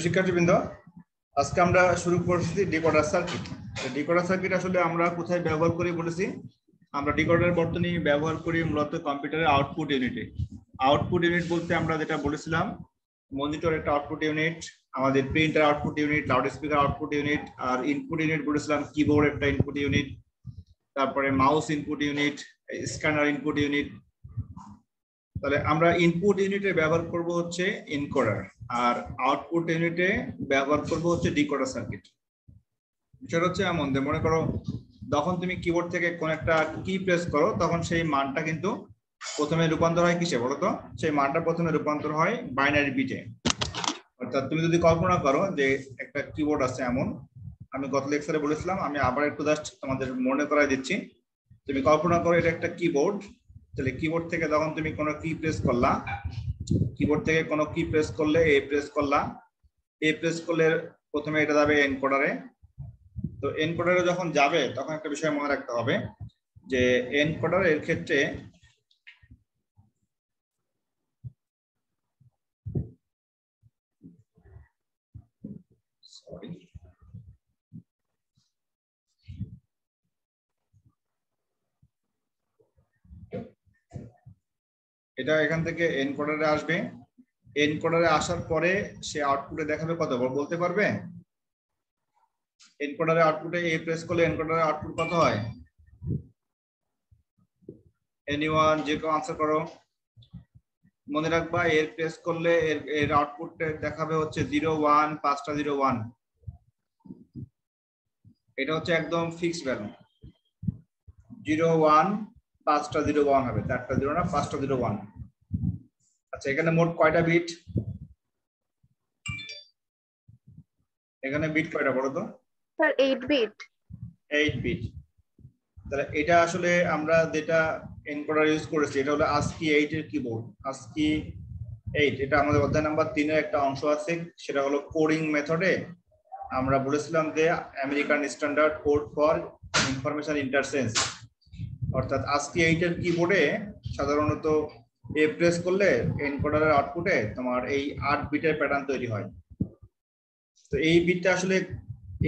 শিক্ষার্থীবৃন্দ, আজকে আমরা শুরু করছি ডিকোডার সার্কিট। ডিকোডার সার্কিট আসলে আমরা কোথায় ব্যবহার করি বলেছি? আমরা ডিকোডার বর্তনী ব্যবহার করি মূলত কম্পিউটারের আউটপুট ইউনিটে। আউটপুট ইউনিট বলতে আমরা যেটা বলেছিলাম, মনিটর একটা আউটপুট ইউনিট, আমাদের printer output unit, loud speaker output unit, আর ইনপুট ইউনিট বলেছিলাম কিবোর্ড একটা ইনপুট ইউনিট, তারপরে mouse input unit, scanner input unit. তাহলে আমরা ইনপুট ইউনিটে ব্যবহার করব হচ্ছে এনকোডার, আর আউটপুট ইউনিটে ব্যবহার করব হচ্ছে ডিকোডার সার্কিট। বিষয়টা হচ্ছে এমন যে, মনে করো যখন তুমি কিবোর্ড থেকে কোন একটা কি প্রেস করো, তখন সেই মানটা কিন্তু প্রথমে রূপান্তর হয় কিসে বলো তো? সেই মানটা প্রথমে রূপান্তর হয় বাইনারি বিটে। অর্থাৎ তুমি যদি কল্পনা করো যে একটা কিবোর্ড আছে এমন, আমি গত লেকচারে বলেছিলাম, আমি আবার একটু জাস্ট তোমাদের মনে করাই দিচ্ছি। তুমি কল্পনা করো এটা একটা কিবোর্ড। তাহলে কিবোর্ড থেকে যখন তুমি কোনো কি প্রেস করলা, কিবোর্ড থেকে কোনো কি প্রেস করলে এ প্রেস করলা, এ প্রেস করলে প্রথমে এটা যাবে এনকোডারে। তো এনকোডারে যখন যাবে তখন একটা বিষয় মনে রাখতে হবে যে এনকোডারের ক্ষেত্রে এটা এখান থেকে এনকোডারে আসবে। এনকোডারে আসার পরে সে আউটপুটে দেখাবে কত বলতে পারবে? এনকোডারে আউটপুটে এ প্রেস করলে এনকোডারে আউটপুট কত হয়? এনিওয়ান, যে কেউ আনসার করো। মনে রাখবা এর প্রেস করলে এর আউটপুটে দেখাবে হচ্ছে 01, 5টা 01। এটা হচ্ছে একদম ফিক্সড ভ্যালু। 01, 5টা 01 হবে, 4টা 0 না, 5টা 01। আচ্ছা, এখানে মোট কয়টা বিট? এখানে বিট কয়টা বলো তো? Sir 8 bit. 8 বিট। তাহলে এটা আসলে আমরা যেটা এনকোডার ইউজ করেছি, এটা হলো ASCII 8 এর কিবোর্ড। ASCII 8 এটা আমাদের অধ্যায় নাম্বার 3 এর একটা অংশ আছে, সেটা হলো কোডিং মেথডে। আমরা বলেছিলাম যে American standard code for information interchange, অর্থাৎ ASCII 8 এর কিবোর্ডে সাধারণত এ প্রেস করলে এনকোডারের আউটপুটে তোমার এই 8 বিটের প্যাটার্ন তৈরি হয়। তো এই বিটটা আসলে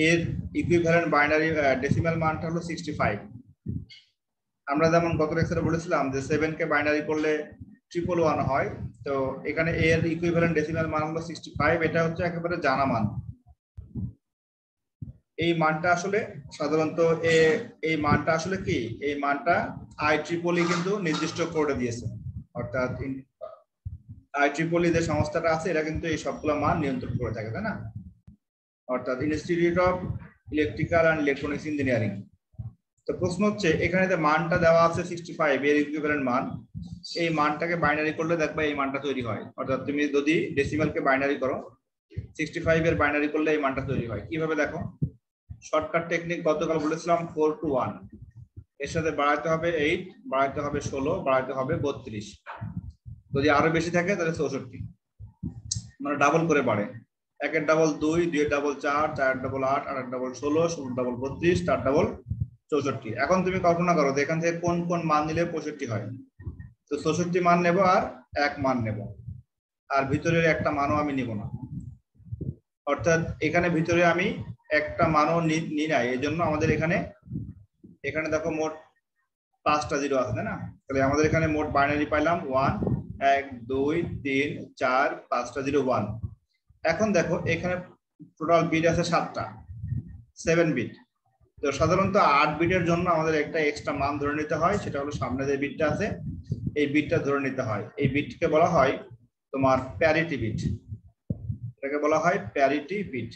এর ইকুইভ্যালেন্ট বাইনারি ডেসিমাল মানটা হলো 65। আমরা যেমন গত লেকচারে বলেছিলাম যে 7 কে বাইনারি করলে 111 হয়, তো এখানে এর ইকুইভ্যালেন্ট ডেসিমাল মান হলো 65। এটা হচ্ছে একেবারে জানা মান। এই মানটা আসলে সাধারণত এই মানটা আসলে কি, এই মানটা IEEE কিন্তু নির্দিষ্ট করে দিয়েছে। অর্থাৎ IEEE যে সংস্থাটা আছে, এটা কিন্তু এই সবগুলো মান নিয়ন্ত্রণ করে থাকে, তাই না? অর্থাৎ institute of electrical and electronics engineering. তো প্রশ্ন হচ্ছে, এখানে যে মানটা দেওয়া আছে 65 এর ইকুইভ্যালেন্ট মান, এই মানটাকে বাইনারি করলে দেখবা এই মানটা তৈরি হয়। অর্থাৎ তুমি যদি ডেসিমালকে বাইনারি করো, 65 এর বাইনারি করলে এই মানটা তৈরি হয়। কিভাবে দেখো? শর্টকাট টেকনিক গতকাল বলেছিলাম 4 to 1। এর সাথে বাড়াইতে হবে 8, বাড়াইতে হবে 16, বাড়াইতে হবে 32। যদি আরো বেশি থাকে তাহলে 64, মানে ডাবল করে বাড়ে। 1 এর ডাবল 2, 2 এর ডাবল 4, 4 এর ডাবল 8, 8 এর ডাবল 16, 16 ডাবল 32, 4 ডাবল 64। এখন তুমি কল্পনা করো যে এখান থেকে কোন কোন মান নিলে 65 হয়। তো 64 মান নেব আর 1 মান নেব, আর ভিতরের একটা মানও আমি নিব না। অর্থাৎ এখানে ভিতরে আমি একটা মানও নি নাই, এই জন্য আমাদের এখানে দেখো মোট 5টা 0 আছে, তাই না? তাহলে আমাদের এখানে মোট বাইনারি পাইলাম 1, 1, 2, 3, 4, 5টা 0, 1। এখন দেখো এখানে টোটাল বিট আছে 7টা, 7 বিট। তো সাধারণত 8 বিটের জন্য আমাদের একটা এক্সট্রা মান ধরে নিতে হয়, সেটা হলো সামনে যে বিটটা আছে এই বিটটা ধরে নিতে হয়। এই বিটকে বলা হয় তোমার প্যারিটি বিট। এটাকে বলা হয় প্যারিটি বিট।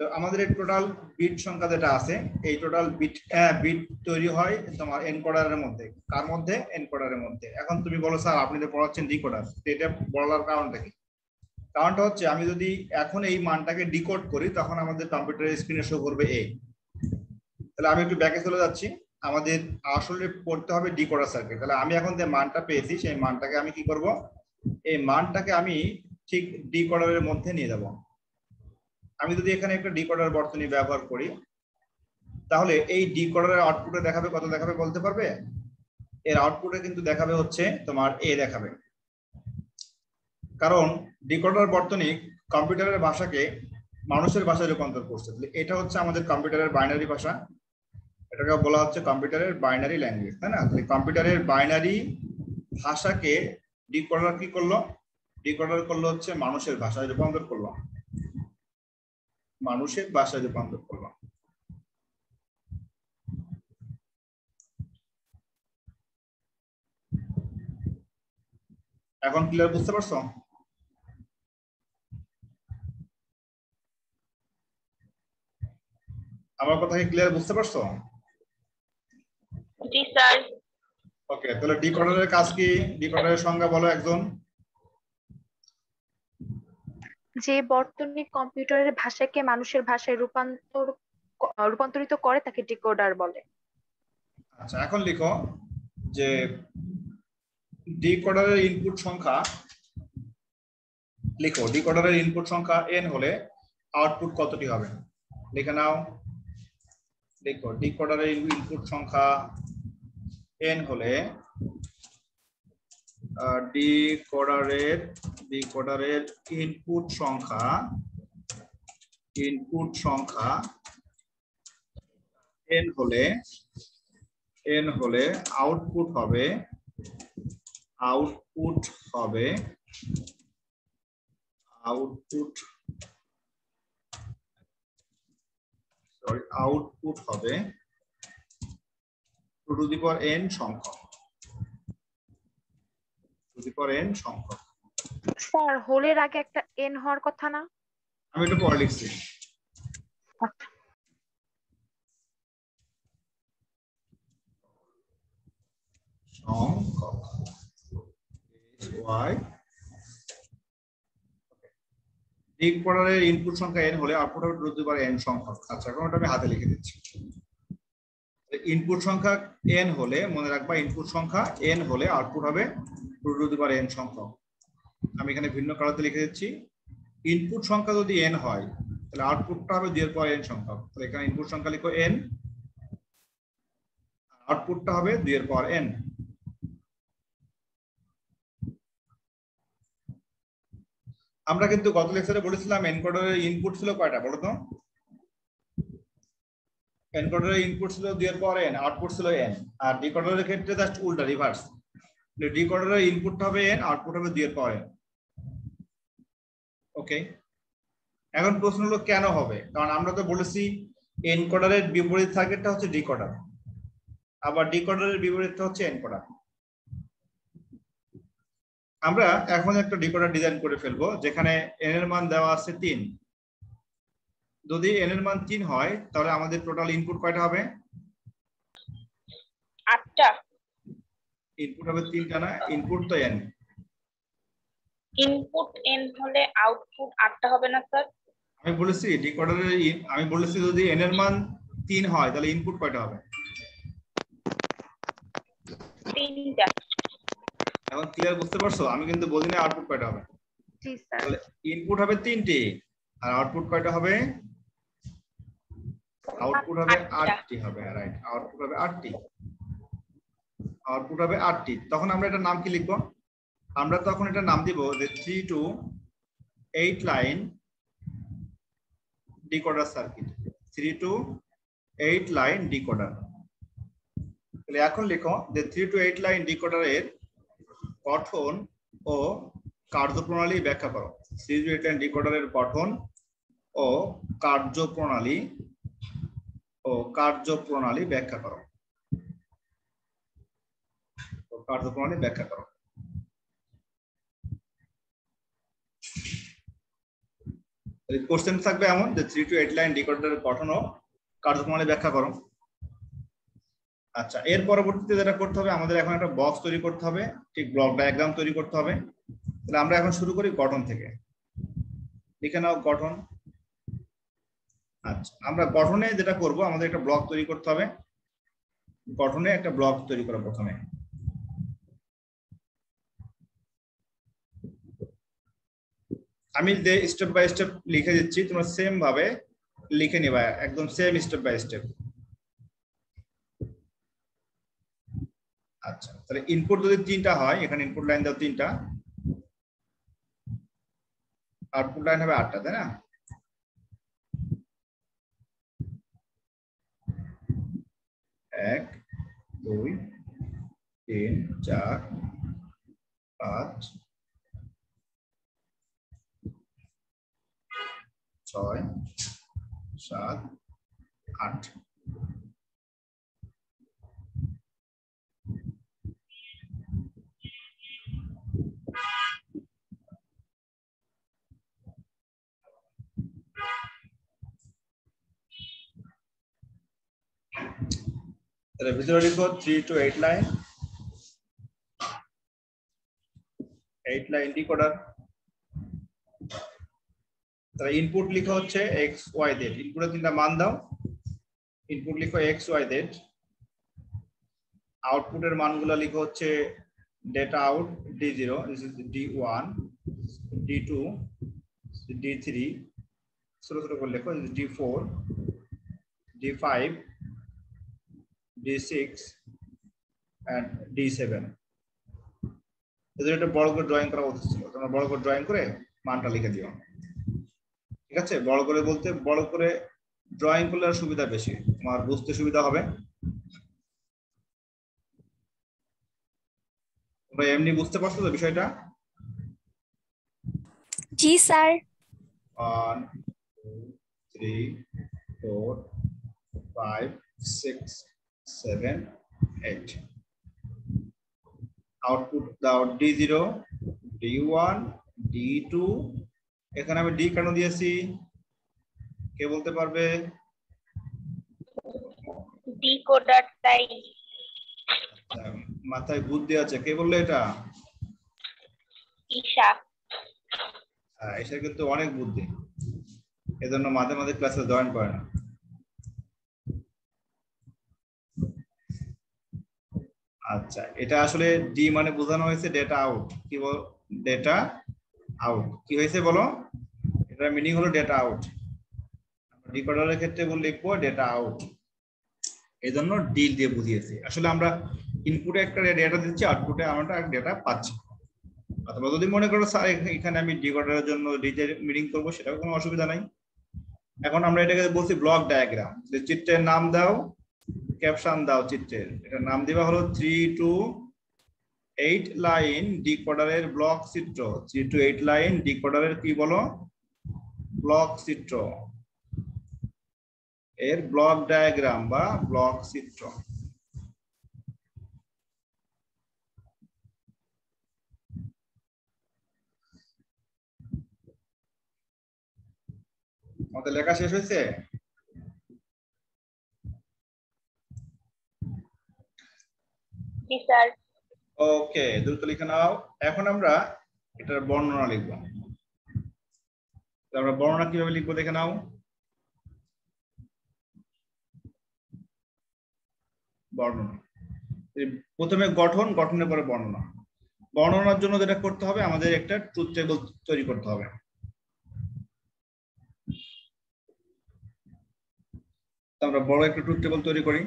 তো আমাদের এই টোটাল বিট সংখ্যা যেটা আছে, এই টোটাল বিট তৈরি হয় তোমার এনকোডারের মধ্যে। কার মধ্যে? এনকোডারের মধ্যে। এখন তুমি বলো স্যার আপনি তো পড়াচ্ছেন ডিকোডার, এটা বলার কারণটা কি? কারণটা হচ্ছে, আমি যদি এখন এই মানটাকে ডিকোড করি, তখন আমাদের কম্পিউটারের স্ক্রিনে শো করবে এ। তাহলে আমি একটু ব্যাকে চলে যাচ্ছি। আমাদের আসলে পড়তে হবে ডিকোডার সার্কিট। তাহলে আমি এখন যে মানটা পেয়েছি, সেই মানটাকে আমি কি করব? এই মানটাকে আমি ঠিক ডিকোডারের মধ্যে নিয়ে যাব। আমি যদি এখানে একটা ডিকোডার বর্তনী ব্যবহার করি, তাহলে এই ডিকোডারের আউটপুটে দেখাবে কত দেখাবে বলতে পারবে? এর আউটপুটে কিন্তু দেখাবে হচ্ছে তোমার এ দেখাবে। কারণ ডিকোডার বর্তনী কম্পিউটারের ভাষাকে মানুষের ভাষায় রূপান্তর করছে। এটা হচ্ছে আমাদের কম্পিউটারের বাইনারি ভাষা, এটাকে বলা হচ্ছে কম্পিউটারের বাইনারি ল্যাঙ্গুয়েজ, তাই না? কম্পিউটারের বাইনারি ভাষাকে ডিকোডার কি করলো? ডিকোডার করলো হচ্ছে মানুষের ভাষায় রূপান্তর করলো, মানুষের ভাষায় রূপান্তর করলো। এখন ক্লিয়ার বুঝতে পারছো? আমার কথা কি ক্লিয়ার বুঝতে পারছো? জি স্যার। ওকে, তাহলে ডিকোডারের কাজ কি? ডিকোডারের সংজ্ঞা বলো একজন। যে বর্তনী কম্পিউটারের ভাষাকে মানুষের ভাষায় রূপান্তরিত করে তাকে ডিকোডার বলে। আচ্ছা, এখন লিখো যে ডিকোডারের ইনপুট সংখ্যা, লিখো ডিকোডারের ইনপুট সংখ্যা n হলে আউটপুট কতটি হবে? লিখে নাও। দেখো ডিকোডারের ইনপুট সংখ্যা n হলে ডিকোডারের ইনপুট সংখ্যা n হলে আউটপুট হবে two to the power n সংখ্যক, টু দি পাওয়ার n সংখ্যক। স্যার হোলের আগে একটা এন হওয়ার কথা না? আমি একটু পরে লিখছি। সংখ্যক ডিকোডারের ইনপুট সংখ্যা n হলে আউটপুট হবে two to the power n সংখ্যক। আচ্ছা, এখন ওটা আমি হাতে লিখে দিচ্ছি। ইনপুট সংখ্যা n হলে, মনে রাখবা ইনপুট সংখ্যা n হলে আউটপুট হবে two to the power n সংখ্যক। আমি এখানে ভিন্ন কালারে লিখে দিচ্ছি। ইনপুট সংখ্যা যদি n হয় তাহলে আউটপুটটা হবে 2 এর পাওয়ার n সংখ্যক। তাহলে এখানে ইনপুট সংখ্যা লিখো n, আউটপুটটা হবে 2 এর পাওয়ার n। আমরা কিন্তু গত লেকচারে বলেছিলাম এনকোডারের ইনপুট ছিল কয়টা বলো তো? এনকোডারের ইনপুট ছিল 2 এর পাওয়ার n, আউটপুট ছিল n। আর ডিকোডারের ক্ষেত্রে জাস্ট উল্টা, রিভার্স। ডিকোডারের ইনপুটটা হবে n, আউটপুট হবে 2 এর পাওয়ার n। ওকে, এখন প্রশ্ন হলো কেন হবে? কারণ আমরা তো বলেছি এনকোডারের বিপরীত সার্কিটটা হচ্ছে ডিকোডার, আবার ডিকোডারের বিপরীতটা হচ্ছে এনকোডার। আমরা এখন একটা ডিকোডার ডিজাইন করে ফেলবো যেখানে n এর মান দেওয়া আছে 3। যদি n এর মান 3 হয় তাহলে আমাদের টোটাল ইনপুট কয়টা হবে? 8টা। ইনপুট হবে 3টা না? ইনপুট তো n। ইনপুট n হলে আউটপুট 8টা হবে না স্যার? আমি বলেছি ডিকোডারের আমি বলেছি যদি n এর মান 3 হয় তাহলে ইনপুট কয়টা হবে? 3টা। এখন ক্লিয়ার বুঝতে পারছো? আমি কিন্তু বলি না আউটপুট কয়টা হবে। জি স্যার। তাহলে ইনপুট হবে 3টি আর আউটপুট কয়টা হবে? আউটপুট হবে 8টি হবে। রাইট, আউটপুট হবে 8টি, আউটপুট হবে 8টি। তখন আমরা এটা নাম কি লিখবো? আমরা তখন এটা নাম দিব যে 3 to 8 line decoder circuit, 3 to 8 line decoder. তাহলে এখন লিখো যে 3 to 8 লাইন ডিকোডারের গঠন ও কার্যপ্রণালী ব্যাখ্যা করো। 3 to 8 লাইন ডিকোডারের গঠন ও কার্যপ্রণালী ব্যাখ্যা করো। কার্যপ্রণালী ব্যাখ্যা করো। কোশ্চেন থাকবে এমন যে 3 to 8 লাইন ডিকোডারের গঠন ও কার্যপ্রণালী ব্যাখ্যা করো। আচ্ছা, এর পরবর্তীতে যেটা করতে হবে, আমাদের এখন একটা বক্স তৈরি করতে হবে, ঠিক ব্লক ডায়াগ্রাম তৈরি করতে হবে। তাহলে আমরা এখন শুরু করি গঠন থেকে। লিখে নাও গঠন। আচ্ছা, আমরা গঠনে যেটা করব, আমাদের একটা ব্লক তৈরি করতে হবে। গঠনে একটা ব্লক তৈরি করা প্রথমে। আমি যে স্টেপ বাই স্টেপ লিখে দিচ্ছি তোমরা সেম ভাবে লিখে নিবা, একদম সেম স্টেপ বাই স্টেপ। আচ্ছা, তাহলে ইনপুট যদি 3টা হয়, এখানে ইনপুট লাইন দাও 3টা। আউটপুট লাইন হবে 8টা, তাই না? এক, 2, 3, 4, 5, 6, 7, 8। তাহলে ভিতরে লিখো 3 to 8 লাইন, 8 লাইন ডিকোডার। তাহলে ইনপুট লিখো হচ্ছে এক্স ওয়াই জেড, ইনপুটের 3টা মান দাও। ইনপুট লিখো এক্স ওয়াই জেড, আউটপুটের মানগুলো লিখো হচ্ছে data out D0, D1, D2, D3, ছোট ছোট করে লিখো D4, D5, D6 and D7। এদের একটা বড় করে ড্রয়িং করা উচিত ছিল, তোমরা বড় করে ড্রয়িং করে মানটা লিখে দিও, ঠিক আছে? বড় করে বলতে বড় করে ড্রয়িং করলে সুবিধা বেশি, তোমার বুঝতে সুবিধা হবে। তোমরা এমনি বুঝতে পারছো তো বিষয়টা? জি স্যার। 1, 2, 3, 4, 5, 6, 7, 8। আউটপুট দাও D0, D1, D2। এখানে আমি D কেন দিয়েছি কে বলতে পারবে? ডিকোডার তাই। মাথায় বুদ্ধি আছে, কে বললো এটা? ঈশা। হ্যাঁ, এটা কিন্তু অনেক বুদ্ধি, এজন্য মাঝে মাঝে ক্লাসে জয়েন করে না। আচ্ছা, এটা আসলে ডি মানে বোঝানো হয়েছে ডেটা আউট। কি বল? ডেটা আউট কি হয়েছে বলো? এটার মিনিং হলো ডেটা আউট। ডিকোডারের ক্ষেত্রে লিখবো ডেটা আউট, এই জন্য ডি দিয়ে বুঝিয়েছি। আসলে আমরা ইনপুটে একটা ডেটা দিচ্ছি, আউটপুটে আমরা একটা ডেটা পাচ্ছি। অথবা যদি মনে করো স্যার এখানে আমি ডিকোডারের জন্য ডি এর মিনিং করবো, সেটাও কোনো অসুবিধা নাই। এখন আমরা এটাকে বলছি ব্লক ডায়াগ্রাম। চিত্রের নাম দাও, ক্যাপশন দাও চিত্রের। এটার নাম দিবা হলো 3 to 8 লাইন ডিকোডারের ব্লক চিত্র। 3 to 8 লাইন ডিকোডারের কি বলো? ব্লক চিত্র, এর ব্লক ডায়াগ্রাম বা ব্লক চিত্র। আমাদের লেখা শেষ হয়েছে? জি স্যার। ওকে, দ্রুত লিখে নাও। এখন আমরা এটার বর্ণনা লিখব। আমরা বর্ণনা কিভাবে লিখবো দেখে নাও। বর্ণনা প্রথমে গঠন, গঠনের পরে বর্ণনা। বর্ণনার জন্য যেটা করতে হবে, আমাদের একটা ট্রুথ টেবিল তৈরি করতে হবে। আমরা বড় একটা ট্রুথ টেবিল তৈরি করি।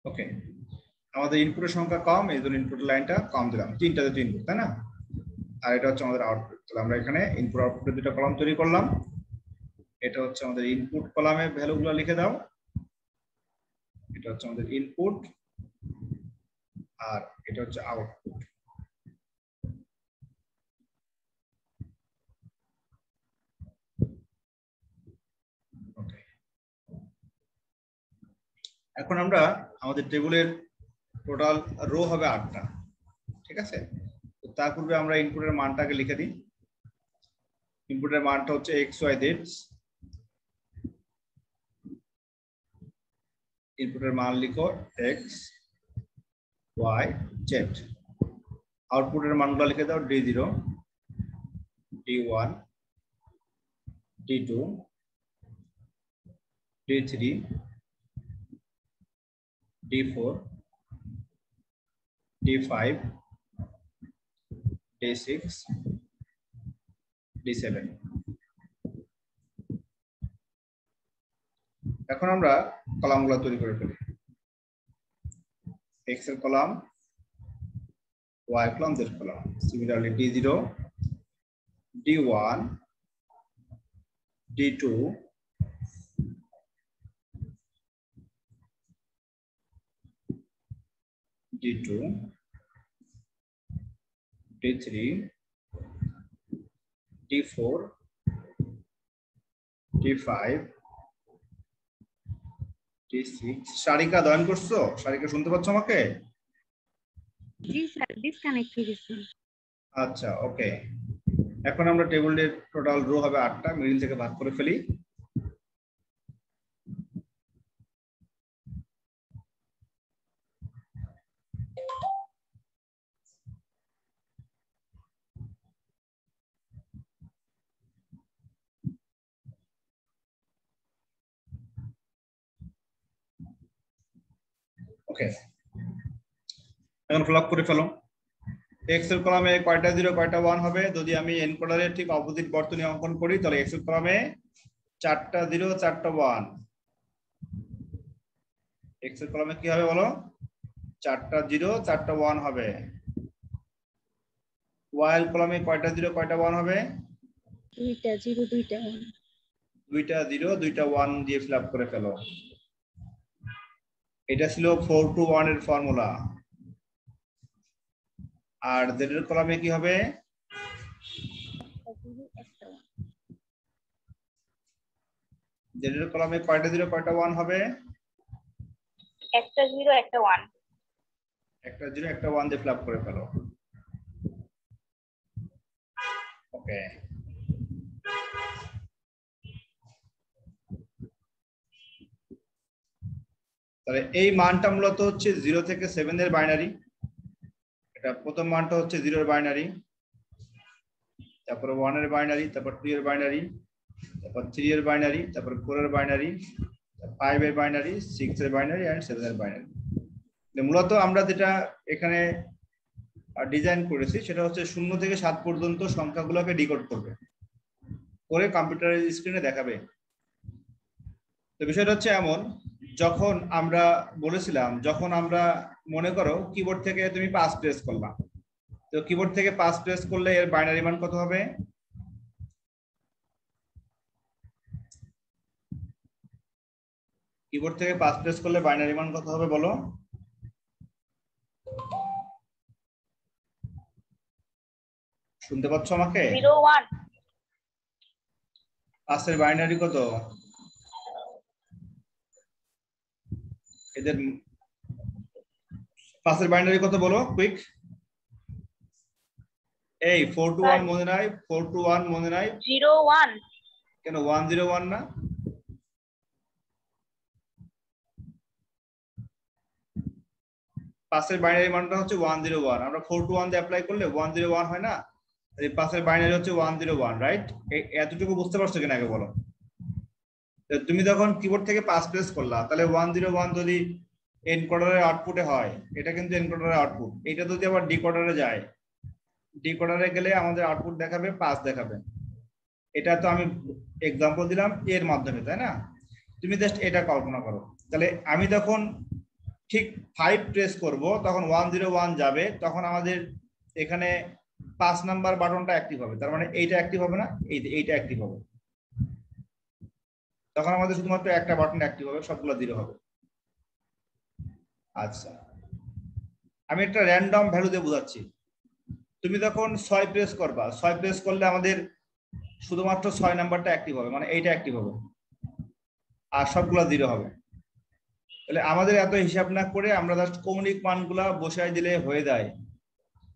ওকে, আমাদের ইনপুটের সংখ্যা কম, এই জন্য ইনপুট লাইনটা কম দিলাম। 3টা যেহেতু ইনপুট, তাই না? আর এটা হচ্ছে আমাদের আউটপুট। তাহলে আমরা এখানে ইনপুট আউটপুটের 2টা কলাম তৈরি করলাম। এটা হচ্ছে আমাদের ইনপুট কলামে ভ্যালুগুলো লিখে দাও। এটা হচ্ছে আমাদের ইনপুট, আর এটা হচ্ছে আউটপুট। ওকে, এখন আমরা আমাদের টেবিলের টোটাল রো হবে 8টা, ঠিক আছে? তো তার পূর্বে আমরা ইনপুটের মানটাকে লিখে দিই। ইনপুটের মানটা হচ্ছে এক্স ওয়াই জেড। ইনপুটের মান লিখো এক্স ওয়াই জেড। আউটপুটের মানগুলো লিখে দাও D0, D1, D2, D3, D4, D5, D6, D7। এখন আমরা কলামগুলো তৈরি করে ফেলি। X এর column, Y column, Z column. Similarly D0, D1, D2, D2, D3, D4, D5, D6। Sarika join করছো? সারিকা শুনতে পাচ্ছ আমাকে? জি স্যার, ডিসকানেক্ট হয়ে গেছে। আচ্ছা, ওকে। এখন আমরা টেবিলের টোটাল রো হবে 8টা, মিডল থেকে ভাগ করে ফেলি। ওকে, এখন ফ্লপ করে ফেলো। X এর কলামে কয়টা 0 কয়টা 1 হবে? যদি আমি এনকোডারের ঠিক অপোজিট বর্তনী অঙ্কন করি তাহলে X এর কলামে 4টা 0 4টা 1। X এর কলামে কি হবে বলো? 4টা 0 4টা 1 হবে। Y এর কলামে কয়টা 0 কয়টা 1 হবে? 2টা 0 2টা 1। 2টা 0 2টা 1 দিয়ে ফিল আপ করে ফেলো। এটা ছিল 4 to 1 এর ফর্মুলা। আর Z এর কলামে কি হবে? Z এর কলামে কয়টা 0 কয়টা 1 হবে? একটা 0 একটা 1। একটা 0 একটা 1 দিয়ে ফিল আপ করে ফেলো। ওকে, তাহলে এই মানটা মূলত হচ্ছে 0 থেকে 7 এর বাইনারি। এটা প্রথম মানটা হচ্ছে 0 এর বাইনারি, তারপর 1 এর বাইনারি, তারপর 2 এর বাইনারি, তারপর 3 এর বাইনারি, তারপর 4 এর বাইনারি, 5 এর বাইনারি, 6 এর বাইনারি এন্ড 7 এর বাইনারি। মূলত আমরা যেটা এখানে ডিজাইন করেছি সেটা হচ্ছে 0 থেকে 7 পর্যন্ত সংখ্যাগুলোকে ডিকোড করবে, করে কম্পিউটারের স্ক্রিনে দেখাবে। তো বিষয়টা হচ্ছে এমন, যখন আমরা বলেছিলাম, যখন আমরা মনে করো কিবোর্ড থেকে তুমি 5 প্রেস করলাম, তো কিবোর্ড থেকে 5 প্রেস করলে এর বাইনারি মান কত হবে? কিবোর্ড থেকে 5 প্রেস করলে বাইনারি মান কত হবে বলো? শুনতে পাচ্ছ আমাকে? 0 1। 5 এর বাইনারি কত? এদের 5 এর বাইনারি কত বলো কুইক। এই 4 to 1 মনে নাই? 4 to 1 মনে নাই? 0 1। কেন 101 না? পাঁচের বাইনারি মানটা হচ্ছে 101। আমরা 4 to 1 দিয়ে অ্যাপ্লাই করলে 101 হয় না? এই পাঁচের বাইনারি হচ্ছে 101, রাইট? এতটুকু বুঝতে পারছো কিনা আগে বলো। তুমি যখন কিবোর্ড থেকে 5 প্রেস করলা, তাহলে 101 যদি এনকোডারের আউটপুটে হয়, এটা কিন্তু এনকোডারের আউটপুট। এটা যদি আবার ডিকোডারে যায়, ডিকোডারে গেলে আমাদের আউটপুট দেখাবে 5 দেখাবে। এটা তো আমি এক্সাম্পল দিলাম এর মাধ্যমে, তাই না? তুমি জাস্ট এটা কল্পনা করো। তাহলে আমি যখন ঠিক 5 প্রেস করব তখন 101 যাবে, তখন আমাদের এখানে 5 নাম্বার বাটনটা অ্যাক্টিভ হবে। তার মানে এইটা অ্যাক্টিভ হবে না, এইটা অ্যাক্টিভ হবে। তখন আমাদের শুধুমাত্র একটা বাটন অ্যাক্টিভ হবে, সবগুলো 0 হবে। আচ্ছা, আমি একটা র্যান্ডম ভ্যালু দিয়ে বোঝাচ্ছি। তুমি যখন 6 প্রেস করবা, 6 প্রেস করলে আমাদের শুধুমাত্র 6 নাম্বারটা অ্যাক্টিভ হবে, মানে এইটা অ্যাক্টিভ হবে, আর সবগুলো 0 হবে। তাহলে আমাদের এত হিসাব না করে আমরা জাস্ট কৌণিক মানগুলা বসাই দিলে হয়ে যায়।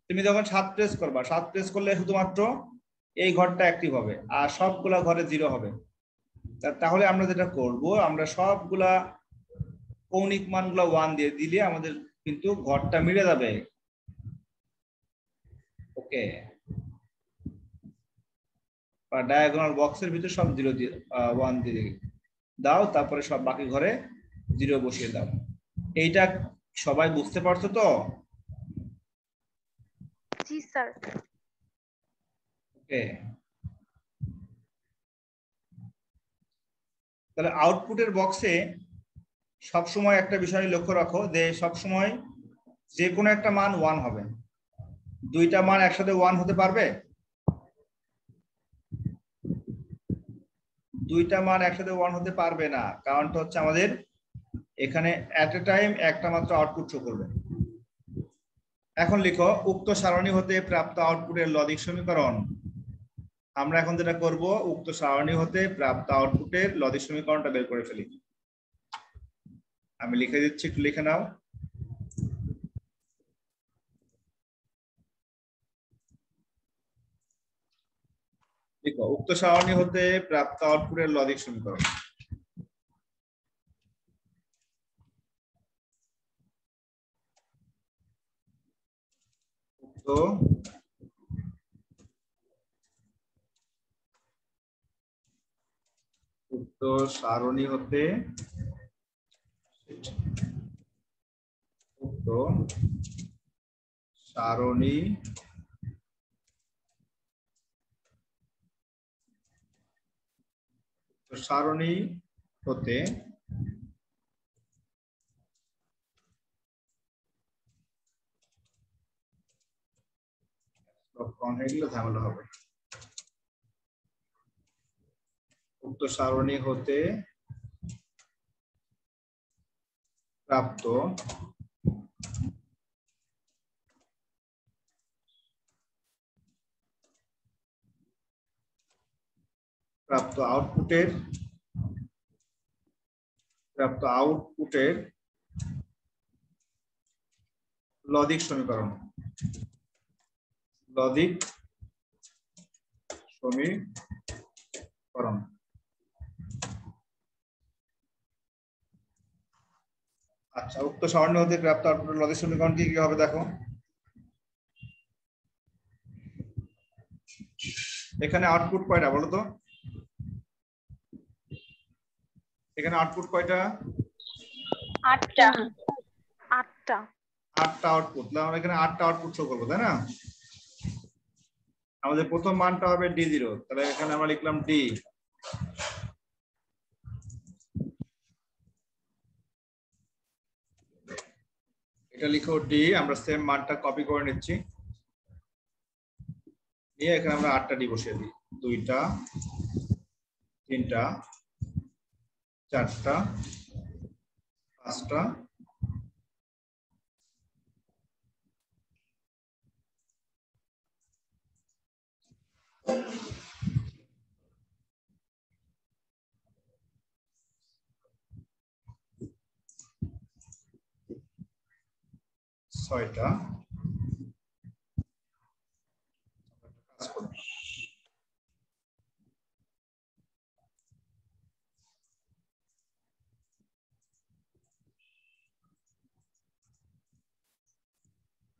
তুমি যখন 7 প্রেস করবা, 7 প্রেস করলে শুধুমাত্র এই ঘরটা অ্যাক্টিভ হবে, আর সবগুলা ঘরে 0 হবে। তাহলে আমরা যেটা করব, আমরা সবগুলা কৌণিক মানগুলা 1 দিয়ে দিলে আমাদের কিন্তু ঘরটা মিলে যাবে। ওকে, বা ডায়াগোনাল বক্সের ভিতর সব 0 দিয়ে 1 দিয়ে দাও, তারপরে সব বাকি ঘরে 0 বসিয়ে দাও। এইটা সবাই বুঝতে পারছো তো? জি স্যার। ওকে, তাহলে আউটপুটের বক্সে সবসময় একটা বিষয় লক্ষ্য রাখো যে সবসময় যে কোনো একটা মান 1 হবে। দুইটা মান একসাথে 1 হতে পারবে? দুইটা মান একসাথে 1 হতে পারবে না, কারণটা হচ্ছে আমাদের এখানে এট এ টাইম একটা মাত্র আউটপুট শো করবে। এখন লিখো উক্ত সারণী হতে প্রাপ্ত আউটপুটের লজিক সমীকরণ। আমরা এখন যেটা করব, উক্ত সারণী হতে প্রাপ্ত আউটপুটের লজিক সমীকরণটা বের করে ফেলি। আমি লিখে দিচ্ছি, একটু লিখে নাও। লিখো উক্ত সারণী হতে প্রাপ্ত আউটপুটের লজিক সমীকরণ। উক্ত উক্ত সারণী হতে উক্ত সারণী সারণী হতে ঝামেলা হবে। উক্ত সারণী হতে প্রাপ্ত আউটপুটের লজিক সমীকরণ। আচ্ছা, উক্ত সারণী হতে প্রাপ্ত আউটপুটের লজিক সমীকরণ কি কি হবে দেখো। এখানে আউটপুট কয়টা বলো তো? এখানে আউটপুট কয়টা? 8টা। 8টা। 8টা আউটপুট। আমরা এখানে 8টা আউটপুট শো করবো, তাই না? আমাদের প্রথম মানটা হবে D0, তাহলে এখানে আমরা লিখলাম D। এটা লিখো D, আমরা সেম মানটা কপি করে নিচ্ছি, নিয়ে এখানে আমরা 8টা D বসিয়ে দিই। 2টা, 3টা, 4টা, 5টা, 6টা।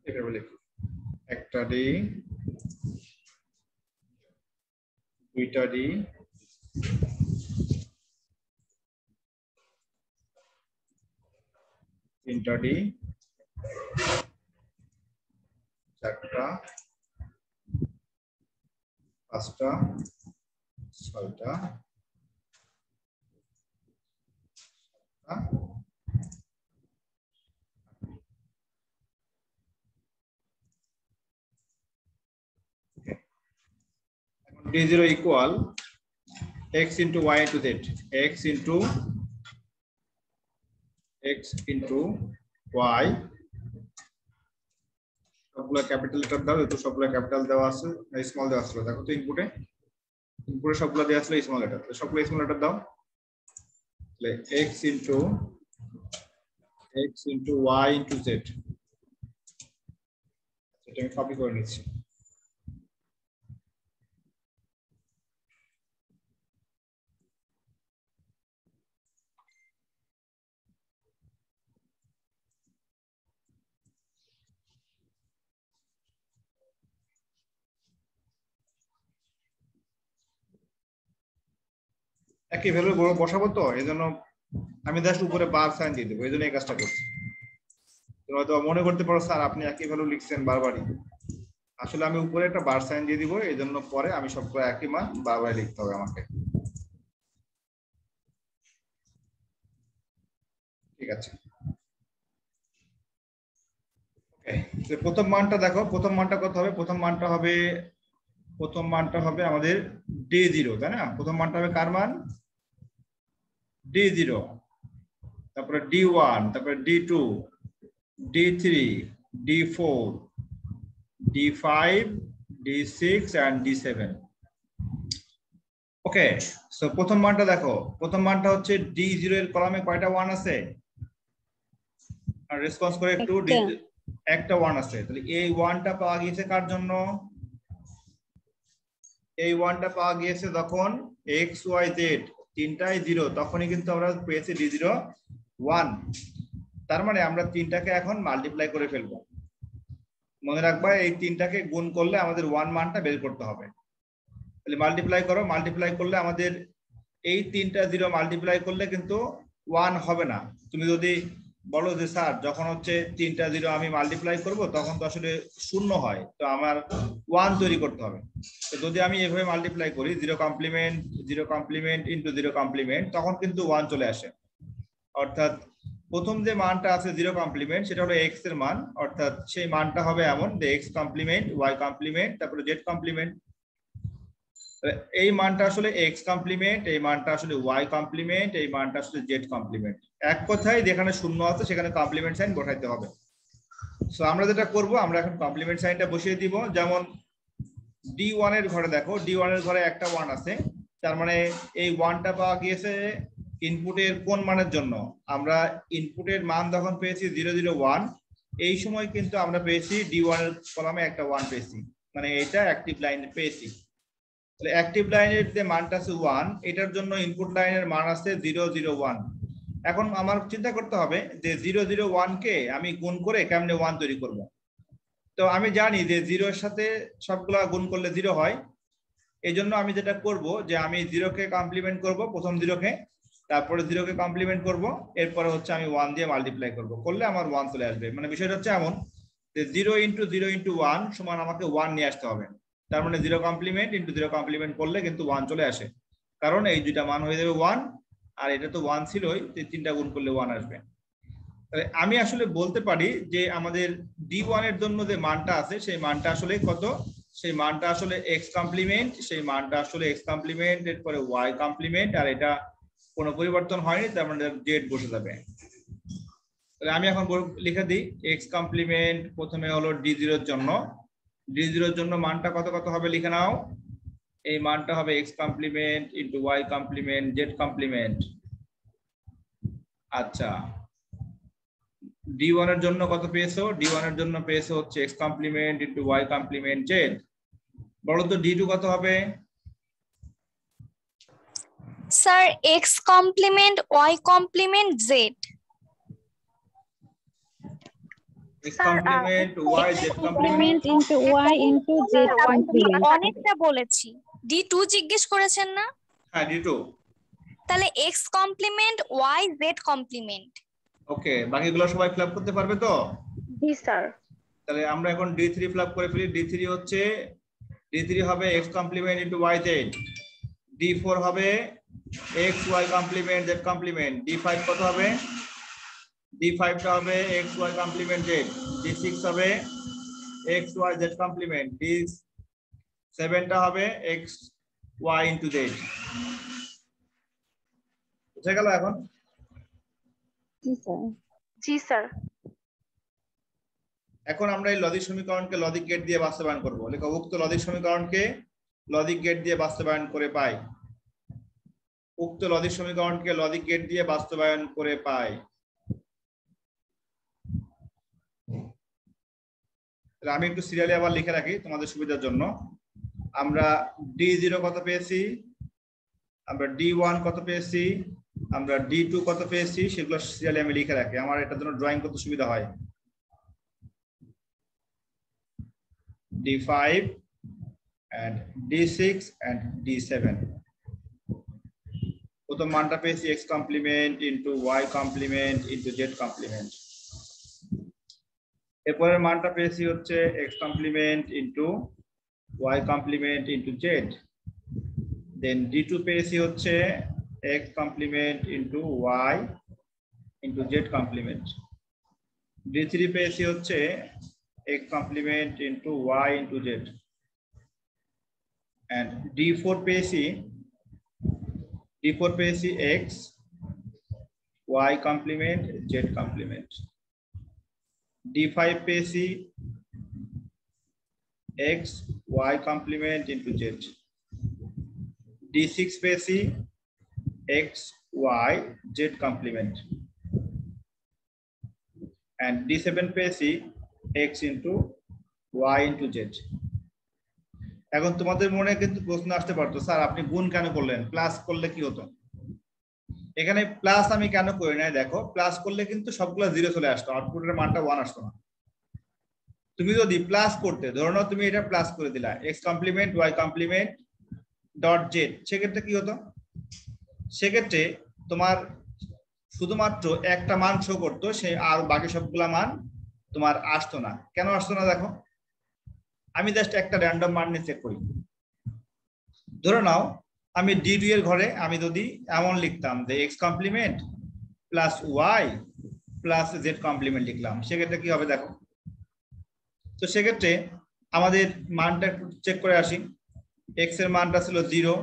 এভাবে লিখি, 1টা D, 2টা D, 3টা D, 4টা, 5টা, 6টা, 7টা। D0 equal x into y into z, x into y। সবগুলো ক্যাপিটাল লেটার দাও, যেহেতু সবগুলো ক্যাপিটাল দেওয়া আছে, স্মল দেওয়া ছিল। দেখো তো ইনপুটে সবগুলো দেওয়া ছিল স্মল লেটার, সবগুলো স্মল লেটার দাও। তাহলে x into y into z, এটা আমি কপি করে নিচ্ছি। একই ভ্যালু বসাবো, তো এই জন্য আমি জাস্ট উপরে বার সাইন দিয়ে দেবো, এই জন্য এই কাজটা করছি। তুমি হয়তো মনে করতে পারো স্যার আপনি একই ভ্যালু লিখছেন বারবারই, আসলে আমি উপরে একটা বার সাইন দিয়ে দিব, এই জন্য পরে আমি সবগুলো একই মান বারবার লিখতে হবে আমাকে। ঠিক আছে, ওকে। প্রথম মানটা দেখো, প্রথম মানটা কত হবে? প্রথম মানটা হবে আমাদের D0, তাই না? প্রথম মানটা হবে কার মান? D0, তারপরে D1, তারপরে D2, D3, D4, D5, D6 and D7। Okay, so প্রথম মানটা দেখো, প্রথম মানটা হচ্ছে D0 এর কলামে কয়টা 1 আছে? আর রেসপন্স করে একটু, একটা 1 আছে। তাহলে এই 1টা পাওয়া গিয়েছে কার জন্য? এই 1টা পাওয়া গিয়েছে যখন x y z তিনটাই 0, তখনই কিন্তু আমরা পেয়েছি D0 1। তার মানে আমরা তিনটাকে এখন মাল্টিপ্লাই করে ফেলবো। মনে রাখবা এই তিনটাকে গুণ করলে আমাদের 1 মানটা বের করতে হবে। তাহলে মাল্টিপ্লাই করো, মাল্টিপ্লাই করলে আমাদের এই তিনটা 0 মাল্টিপ্লাই করলে কিন্তু 1 হবে না। তুমি যদি বলো যে স্যার যখন হচ্ছে তিনটা 0 আমি মাল্টিপ্লাই করব তখন তো আসলে শূন্য হয়, তো আমার 1 তৈরি করতে হবে। তো যদি আমি এভাবে মাল্টিপ্লাই করি 0 কমপ্লিমেন্ট ইনটু 0 কমপ্লিমেন্ট, তখন কিন্তু 1 চলে আসে। অর্থাৎ প্রথম যে মানটা আছে 0 কমপ্লিমেন্ট, সেটা হলো x এর মান, অর্থাৎ সেই মানটা হবে এমন যে x কমপ্লিমেন্ট y কমপ্লিমেন্ট তারপরে z কমপ্লিমেন্ট। এই মানটা আসলে x কমপ্লিমেন্ট, এই মানটা আসলে y কমপ্লিমেন্ট, এই মানটা আসলে z কমপ্লিমেন্ট। এক কথায় যেখানে শূন্য আছে সেখানে কমপ্লিমেন্ট সাইন বসাইতে হবে। সো আমরা যেটা করব, আমরা এখন কমপ্লিমেন্ট সাইনটা বসিয়ে দিব। যেমন D1 এর ঘরে দেখো, D1 এর ঘরে একটা 1 আছে, তার মানে এই 1টা পাওয়া গিয়েছে ইনপুটের কোন মানের জন্য? আমরা ইনপুটের মান যখন পেয়েছি 001, এই সময় কিন্তু আমরা পেয়েছি D1 এর কলামে একটা 1 পেয়েছি, মানে এটা অ্যাক্টিভ লাইনে পেয়েছি। তাহলে অ্যাক্টিভ লাইনের যে মানটা আছে 1, এটার জন্য ইনপুট লাইনের মান আছে 001। এখন আমার চিন্তা করতে হবে যে 001 কে আমি গুণ করে কেমনে 1 তৈরি করব। তো আমি জানি যে 0 এর সাথে সবগুলা গুণ করলে 0 হয়, এই জন্য আমি যেটা করব যে আমি 0 কে কমপ্লিমেন্ট করব, প্রথম 0 কে, তারপরে 0 কে কমপ্লিমেন্ট করব, এরপরে হচ্ছে আমি 1 দিয়ে মাল্টিপ্লাই করব, করলে আমার 1 চলে আসবে। মানে বিষয়টা হচ্ছে এমন যে 0 ইনটু 0 ইনটু 1 সমান আমাকে 1 নিয়ে আসতে হবে। তার মানে 0 কমপ্লিমেন্ট ইনটু 0 কমপ্লিমেন্ট করলে কিন্তু 1 চলে আসে, কারণ এই দুইটা মান হয়ে যাবে 1, আর এটা তো 1 ছিলই, তিনটা গুণ করলে 1 আসবে। তাহলে আমি আসলে বলতে পারি যে আমাদের D1 এর জন্য যে মানটা আছে সেই মানটা আসলে কত? সেই মানটা আসলে x কমপ্লিমেন্ট, সেই মানটা আসলে x কমপ্লিমেন্ট, এরপরে y কমপ্লিমেন্ট, আর এটা কোনো পরিবর্তন হয়নি, তার মানে z বসে যাবে। তাহলে আমি এখন লিখে দিই x কমপ্লিমেন্ট প্রথমে হলো D0 এর জন্য, D0 এর জন্য মানটা কত কত হবে লিখে নাও। এই মানটা হবে x complement into y complement z complement. আচ্ছা, D1 এর জন্য কত পেয়েছো? D1 এর জন্য পেয়েছো হচ্ছে x complement into y complement z। বলো তো D2 কত হবে? Sir x complement y complement z। x complement y z complement complement into y into z complement. অনেকটা বলেছি। D2 জিজ্ঞেস করেছেন না? হ্যাঁ, D2। তাহলে x complement y z complement. Okay, বাকিগুলো সবাই ফিল আপ করতে পারবে তো? জি স্যার। তাহলে আমরা এখন D3 ফিল আপ করে ফেলি। D3 হবে x complement into y z। D4 হবে x y complement z complement. D5 কত হবে? D5 টা হবে x y complement z। D6 হবে x y z complement. D7 টা হবে x y ইনটু z। বুঝা গেল এখন? জি স্যার। এখন আমরা এই লজিক সমীকরণকে লজিক গেট দিয়ে বাস্তবায়ন করব। লেখো উক্ত লজিক সমীকরণকে লজিক গেট দিয়ে বাস্তবায়ন করে পাই। উক্ত লজিক সমীকরণকে লজিক গেট দিয়ে বাস্তবায়ন করে পাই। আমি একটু সিরিয়ালি আবার লিখে রাখি তোমাদের সুবিধার জন্য। আমরা D0 কত পেয়েছি, আমরা D1 কত পেয়েছি, আমরা D2 কত পেয়েছি, সেগুলো সিরিয়ালি আমি লিখে রাখি, আমার এটার জন্য ড্রয়িং করতে সুবিধা হয়। D5 and D6 and D7। প্রথম মানটা পেয়েছি x complement into y complement into z complement. এরপরের মানটা পেয়েছি হচ্ছে x complement into y complement into z। Then d2 পেয়েছি হচ্ছে x complement into y into z complement. d3 পেয়েছি হচ্ছে x complement into y into z। and d4 পেয়েছি x y complement z complement. d5 পেয়েছি x y complement into z। d6 পেয়েছি x y z complement and d7 পেয়েছি x into y into z। এখন তোমাদের মনে কিন্তু প্রশ্ন আসতে পারতো, স্যার আপনি গুণ কেন করলেন, প্লাস করলে কি হতো? এখানে প্লাস আমি কেন করি নাই, দেখো প্লাস করলে কিন্তু সবগুলো জিরো চলে আসতো, আউটপুটের মানটা 1 আসতো না। তুমি যদি প্লাস করতে, ধরো নাও তুমি এটা প্লাস করে দিলা x complement y complement dot z, সেক্ষেত্রে কি হতো? সেক্ষেত্রে তোমার শুধুমাত্র একটা মান শো করতো, সে আর বাকি সবগুলা মান তোমার আসতো না। কেন আসতো না দেখো, আমি জাস্ট একটা র্যান্ডম মান নিয়ে চেক করি। ধরে নাও আমি d2 এর ঘরে আমি যদি এমন লিখতাম যে x complement plus y plus z complement লিখলাম, সেক্ষেত্রে কি হবে দেখো। তো সেক্ষেত্রে আমাদের মানটা একটু চেক করে আসি। x এর মানটা ছিল 0,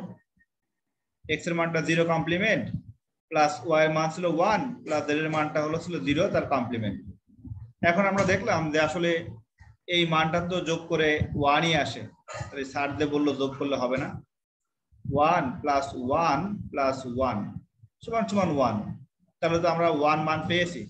x এর মানটা 0 কমপ্লিমেন্ট প্লাস y এর মান ছিল 1 প্লাস z এর মানটা ছিল 0 তার কমপ্লিমেন্ট। এখন আমরা দেখলাম যে আসলে এই মানটা তো যোগ করে 1ই আসে, তাহলে স্যার যে বললো যোগ করলে হবে না, 1 প্লাস 1 প্লাস 1 সমান সমান 1, তাহলে তো আমরা 1 মান পেয়েছি।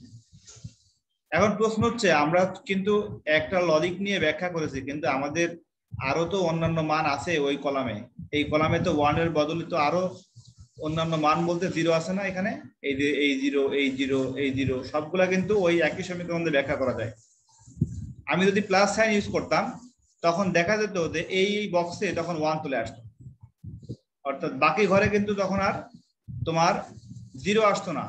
এখন প্রশ্ন হচ্ছে আমরা কিন্তু একটা লজিক নিয়ে ব্যাখ্যা করেছি, কিন্তু আমাদের আরো তো অন্যান্য মান আছে ওই কলামে। এই কলামে তো 1 এর বদলে তো আরো অন্যান্য মান বলতে 0 আছে না এখানে, এই যে এই 0 এই 0 এই 0 সবগুলা কিন্তু ওই একই সমীকরণ দিয়ে ব্যাখ্যা করা যায়। আমি যদি প্লাস সাইন ইউজ করতাম তখন দেখা যেত যে এই বক্সে তখন 1 চলে আসতো, অর্থাৎ বাকি ঘরে কিন্তু তখন আর তোমার 0 আসতো না।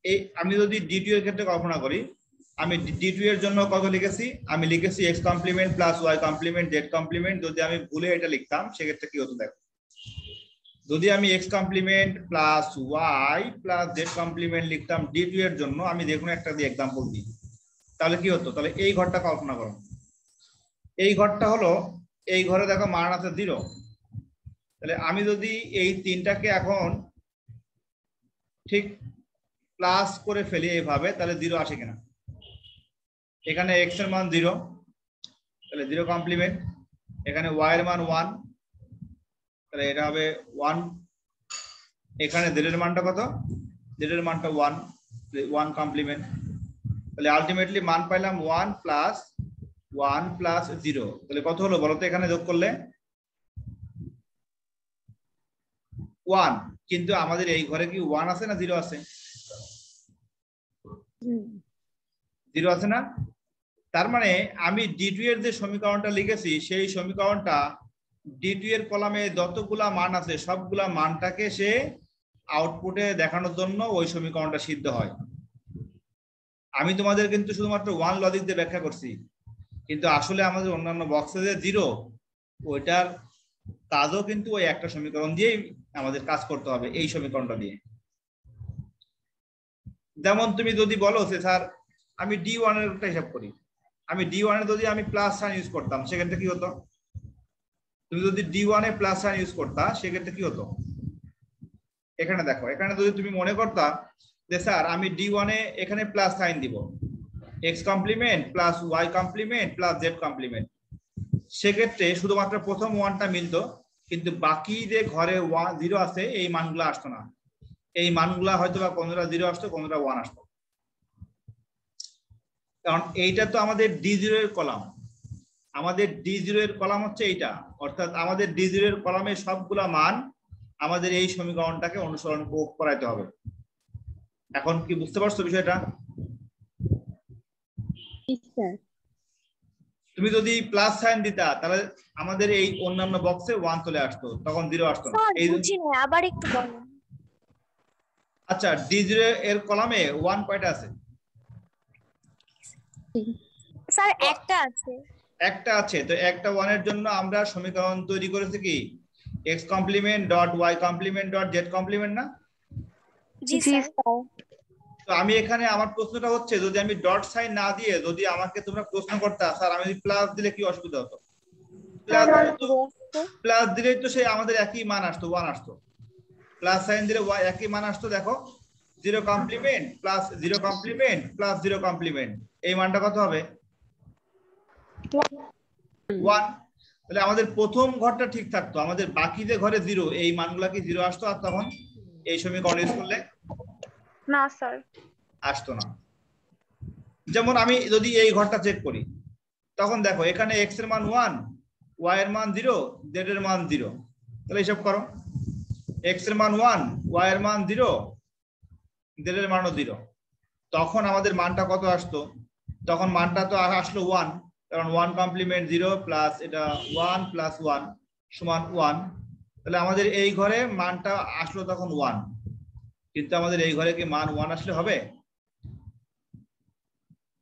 এই আমি যদি d2 এর ক্ষেত্রে কল্পনা করি, আমি d2 এর জন্য কত লিখেছি, আমি লিখেছি x complement plus y complement z complement. যদি আমি ভুলে এটা লিখতাম সেক্ষেত্রে কি হতো দেখো, যদি আমি x complement plus y plus z complement লিখতাম d2 এর জন্য, আমি দেখুন একটা দিয়ে एग्जांपल দিই, তাহলে কি হতো? তাহলে এই ঘরটা কল্পনা করো, এই ঘরটা হলো, এই ঘরে দেখো মান আছে 0, তাহলে আমি যদি এই তিনটাকে এখন ঠিক প্লাস করে ফেলি এইভাবে, তাহলে 0 আসে কিনা? এখানে x এর মান 0, তাহলে 0 কমপ্লিমেন্ট, এখানে y এর মান 1, তাহলে এটা হবে 1, এখানে z এর মানটা কত, z এর মানটা 1, 1 কমপ্লিমেন্ট, তাহলে আলটিমেটলি মান পাইলাম 1 প্লাস 0। তাহলে কত হলো বলো তো এখানে যোগ করলে? 1, কিন্তু আমাদের এই ঘরে কি 1 আছে না 0 আছে? 0 আছে না? তার মানে আমি d2 এর যে সমীকরণটা লিখেছি সেই সমীকরণটা d2 এর কলামে যতগুলা মান আছে সবগুলা মানটাকে সে আউটপুটে দেখানোর জন্য ওই সমীকরণটা সিদ্ধ হয়। আমি তোমাদের কিন্তু শুধুমাত্র 1 লজিক দিয়ে ব্যাখ্যা করছি, কিন্তু আসলে আমাদের অন্যান্য বক্সে যে 0, ওইটার কাজও কিন্তু ওই একটা সমীকরণ দিয়েই আমাদের কাজ করতে হবে, এই সমীকরণটা দিয়ে। যেমন তুমি যদি বলো যে স্যার আমি d1 এর একটা হিসাব করি, আমি d1 এ যদি আমি প্লাস সাইন ইউজ করতাম সেক্ষেত্রে কি হতো? তুমি যদি d1 এ প্লাস সাইন ইউজ করতা সেক্ষেত্রে কি হতো? এখানে দেখো, এখানে যদি তুমি মনে করতা যে স্যার আমি d1 এ এখানে প্লাস সাইন দিব, x complement plus y complement plus z complement, সেক্ষেত্রে শুধুমাত্র প্রথম 1টা মিলতো, কিন্তু বাকি যে ঘরে 0 আছে এই মানগুলো আসতো না। এই মানগুলা হয়তো বা কোনটা 0 আসতো, কোনটা 1 আসতো, কারণ এইটা তো আমাদের d0 এর কলাম। আমাদের d0 এর কলাম হচ্ছে এইটা, অর্থাৎ আমাদের d0 এর কলামে সবগুলা মান আমাদের এই সমীকরণটাকে অনুসরণ করাইতে হবে। এখন কি বুঝতে পারছো বিষয়টা? তুমি যদি প্লাস সাইন দিতা তাহলে আমাদের এই অন্যান্য বক্সে 1 চলে আসতো, তখন 0 আসতো না। এই বুঝিনি, আবার একটু বলেন। আচ্ছা D0 এর কলামে 1 কয়টা আছে? স্যার একটা আছে। একটা আছে, তো একটা 1 এর জন্য আমরা সমীকরণ তৈরি করেছি কি x complement dot y complement dot z complement না? জি জি স্যার। স্যার। তো আমি এখানে আমার প্রশ্নটা হচ্ছে যদি আমি ডট সাইন না দিয়ে যদি আমাকে তোমরা প্রশ্ন করতা স্যার আমি প্লাস দিলে কি অসুবিধা হতো? প্লাস দিলেই তো সেই আমাদের একই মান আসতো, 1 আসতো। প্লাস সাইন দিলে একই মান আসতো। দেখো 0 complement plus 0 complement plus 0 complement, এই মানটা কত হবে? 1। তাহলে আমাদের প্রথম ঘরটা ঠিক থাকতো, আমাদের বাকি যে ঘরে 0 এই মানগুলা কি 0 আসতো? আর তখন এই সমীকরণ ইউজ করলে না স্যার। আসতো না। যেমন আমি যদি এই ঘরটা চেক করি তখন দেখো এখানে x এর মান 1, y এর মান 0, z এর মান 0। তাহলে হিসাব করো, x এর মান 1, y এর মান 0, z এর মানও 0। তখন আমাদের মানটা কত আসতো? তখন মানটা তো আসলো 1, কারণ 1 কমপ্লিমেন্ট 0 প্লাস এটা 1 প্লাস 1 সমান 1। তাহলে আমাদের এই ঘরে মানটা আসলো তখন 1, কিন্তু আমাদের এই ঘরে কি মান 1 আসলে হবে?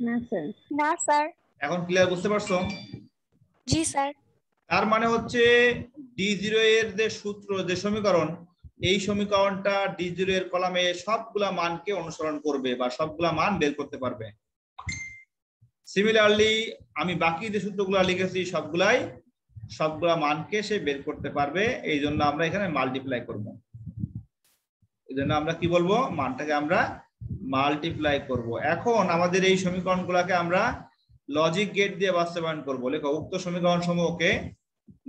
না স্যার। না স্যার। এখন ক্লিয়ার বুঝতে পারছো? জি স্যার। তার মানে হচ্ছে D0 এর যে সূত্র, যে সমীকরণ, এই সমীকরণটা D0 এর কলামে সবগুলা মানকে অনুসরণ করবে বা সবগুলা মান বের করতে পারবে। সিমিলারলি আমি বাকি যে সূত্রগুলো লিখেছি সবগুলা মানকে সে বের করতে পারবে। এই জন্য আমরা এখানে মাল্টিপ্লাই করব। এই জন্য আমরা কি বলবো? মানটাকে আমরা মাল্টিপ্লাই করব। এখন আমাদের এই সমীকরণগুলোকে আমরা লজিক গেট দিয়ে বাস্তবায়ন করব। লেখো উক্ত সমীকরণ সমূহকে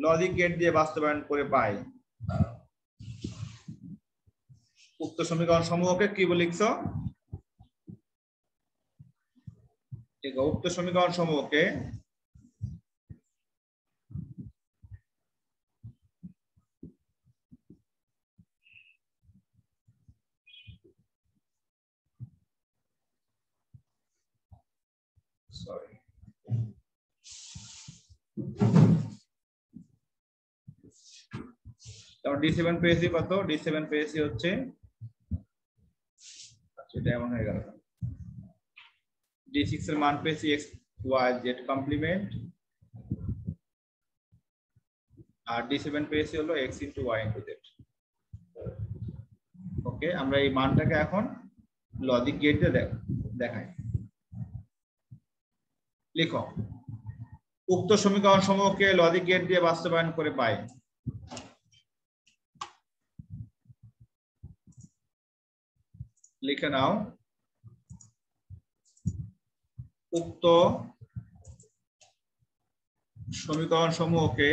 লজিক গেট দিয়ে বাস্তবায়ন করে পাই। উক্ত সমীকরণ সমূহকে কি বলে লিখছো? ঠিক আছে, উক্ত সমীকরণ সমূহকে D7 পেয়েছি কত? D7 পেয়েছি হচ্ছে, এটা এমন হয়ে গেল। D6 এর মান পেয়েছি x y z কমপ্লিমেন্ট, আর D7 পেয়েছি হলো x * y * z। ওকে, আমরা এই মানটাকে এখন লজিক গেট দিয়ে দেখাই। লিখো উক্ত সমীকরণ সমূহকে লজিক গেট দিয়ে বাস্তবায়ন করে পাই। লিখে নাও উক্ত সমীকরণ সমূহকে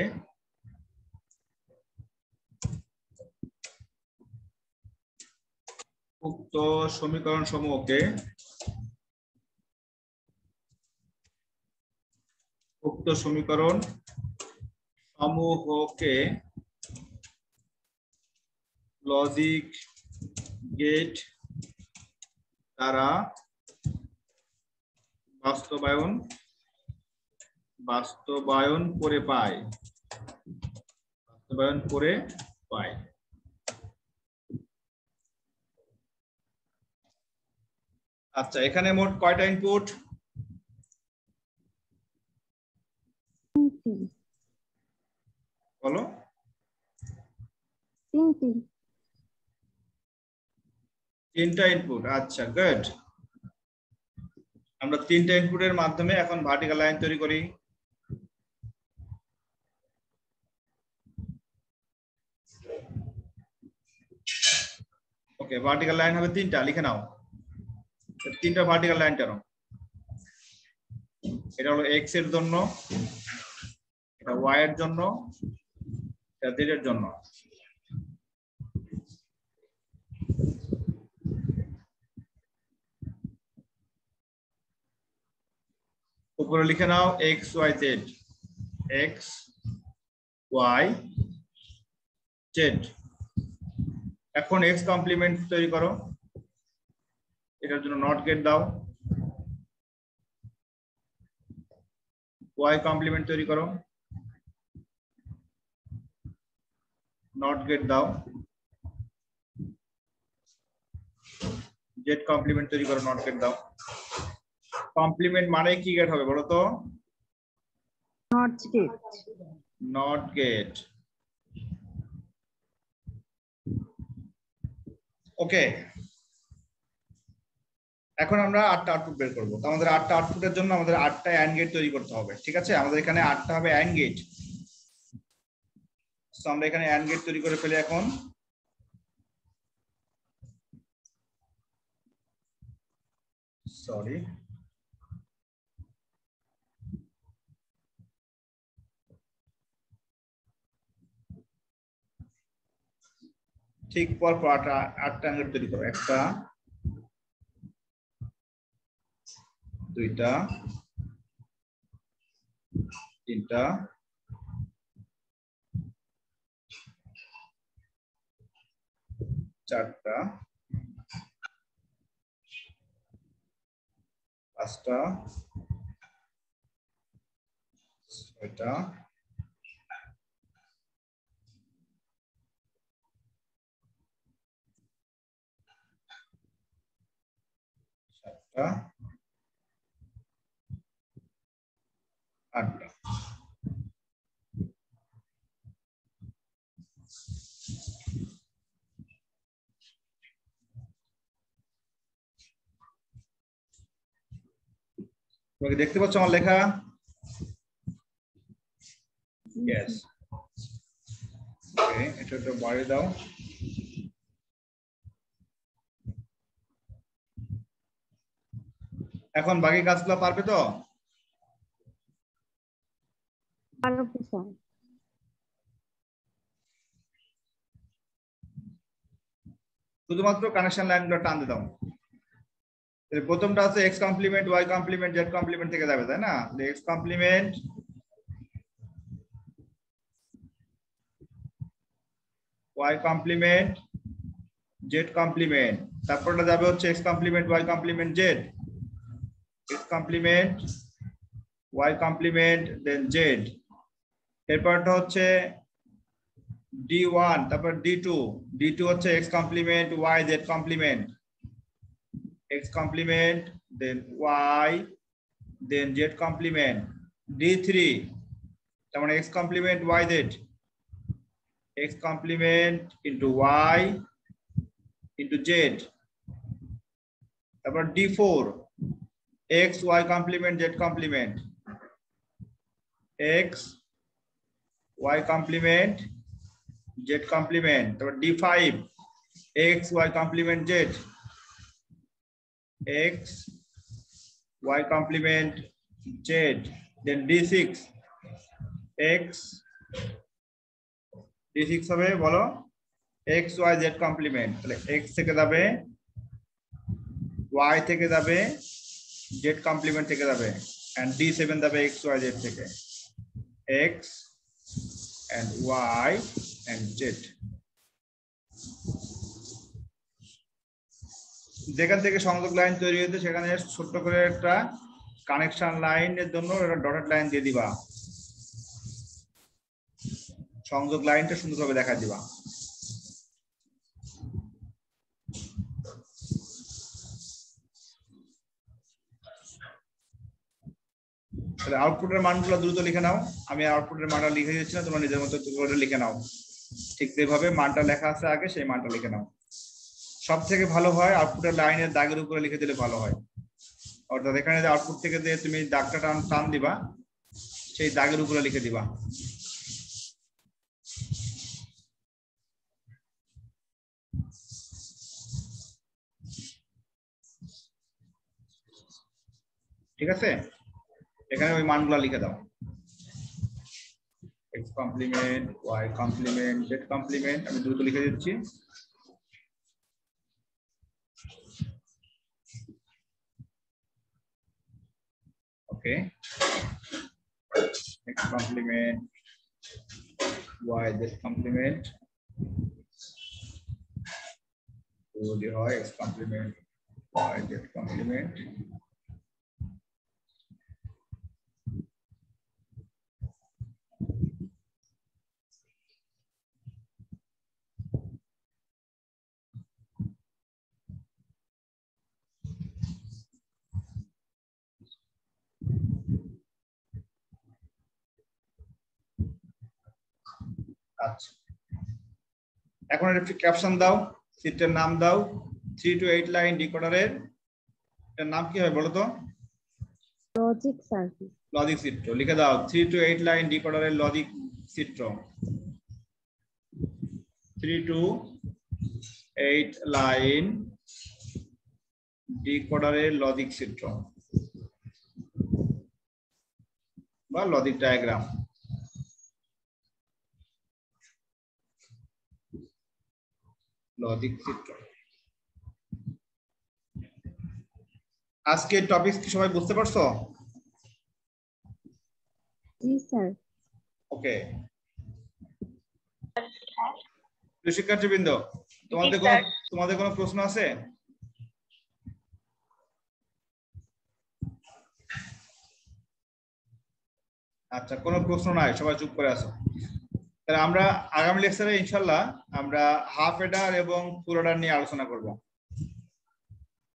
লজিক গেট দ্বারা বাস্তবায়ন করে পাই। আচ্ছা, এখানে মোট কয়টা ইনপুট? বলো। 3টা ইনপুট। আচ্ছা, গুড। আমরা 3টা ইনপুটের মাধ্যমে এখন ভার্টিক্যাল লাইন তৈরি করি। ওকে, ভার্টিক্যাল লাইন হবে 3টা, লিখে নাও 3টা ভার্টিক্যাল লাইন টানো। এটা হলো x এর জন্য, এটা y এর জন্য, এটা z এর জন্য। উপরে লিখে নাও x y z, x y z। এখন x কমপ্লিমেন্ট তৈরি করো, এটার জন্য নট গেট দাও। y কমপ্লিমেন্ট তৈরি করো, নট গেট দাও। জেড কমপ্লিমেন্ট তৈরি করো, নট গেট দাও। কমপ্লিমেন্ট মানে কি গেট হবে বলো তো? Not gate. Not gate. Okay, এখন আমরা 8টা আউটপুট বের করবো। তো আমাদের 8টা আউটপুটের জন্য আমাদের 8টা অ্যান্ড গেট তৈরি করতে হবে, ঠিক আছে? আমাদের এখানে 8টা হবে অ্যান্ড গেট। তো আমরা এখানে অ্যান্ড গেট তৈরি করে ফেলি এখন। সরি, ঠিক পর পর 8টা অ্যান্ড গেট তৈরি করো। 1টা, 2টা, 3টা, 4টা, 5টা, 6টা, 7টা, 8টা। তুমি দেখতে পাচ্ছ আমার লেখা? ইয়েস। ওকে, এটা একটু বাড়িয়ে দাও। এখন বাকি কাজগুলো পারবে তো? পারবো স্যার। শুধুমাত্র কানেকশন লাইনগুলো টান দিয়ে দাও। প্রথমটা আছে x complement y complement z complement থেকে যাবে, তাই না? X complement y complement z complement, তারপরটা যাবে হচ্ছে x complement y complement z, x complement y complement then z. এরপরটা হচ্ছে D1, তারপর D2, D2 হচ্ছে x complement y z complement, x complement then y then z complement. D3 তার মানে x complement y z, x complement into y into z. তারপর D4 x y complement z complement, x y complement z complement. তারপর D5 x y complement z, x y complement z. Then D6 x, D6 হবে বলো x y z complement. তাহলে x থেকে যাবে, Y থেকে যাবে, Z complement থেকে যাবে, এন্ড D7 যাবে এক্স ওয়াই জেড থেকে, x and y and z. যেখান থেকে সংযোগ লাইন তৈরি হয়েছে সেখানে ছোট্ট করে একটা কানেকশন লাইনের জন্য একটা ডটেড লাইন দিয়ে দিবা, সংযোগ লাইনটা সুন্দরভাবে দেখা দিবা। তাহলে আউটপুটের মানগুলো দ্রুত লিখে নাও। আমি আউটপুটের মানটা লিখে দিচ্ছি না, তোমরা নিজের মতো করে লিখে নাও। ঠিক যেভাবে মানটা লেখা আছে আগে সেই মানটা লিখে নাও। সব থেকে ভালো হয় আউটপুটের লাইনের দাগের উপরে লিখে দিলে ভালো হয়। অর্থাৎ এখানে যে আউটপুট থেকে যে তুমি দাগটা টান দিবা সেই দাগের উপরে লিখে দিবা। ঠিক আছে, এখানে ওই মানগুলো লিখে দাও, x complement y complement z complement. আমি দ্রুত লিখে দিচ্ছি। Okay, x complement y z complement যদি হয় x complement y z complement. আচ্ছা, এখন একটু ক্যাপশন দাও, চিত্রের নাম দাও। 3 to 8 লাইন ডিকোডারের এর নাম কি হবে বলো তো? Logic circuit. লজিক চিত্র লিখে দাও। 3 to 8 লাইন ডিকোডারের লজিক চিত্র। 3 to 8 লাইন ডিকোডারের লজিক চিত্র বা লজিক ডায়াগ্রাম। লজিক চিত্র। আজকে টপিক কি সবাই বুঝতে পারছো? জি স্যার। ওকে, শিক্ষার্থীবৃন্দ, তোমাদের কোনো প্রশ্ন আছে? আচ্ছা, কোনো প্রশ্ন নাই, সবাই চুপ করে আছো। তাহলে আমরা আগামী লেকচারে ইনশাল্লাহ আমরা হাফ এডার এবং ফুল এডার নিয়ে আলোচনা করব।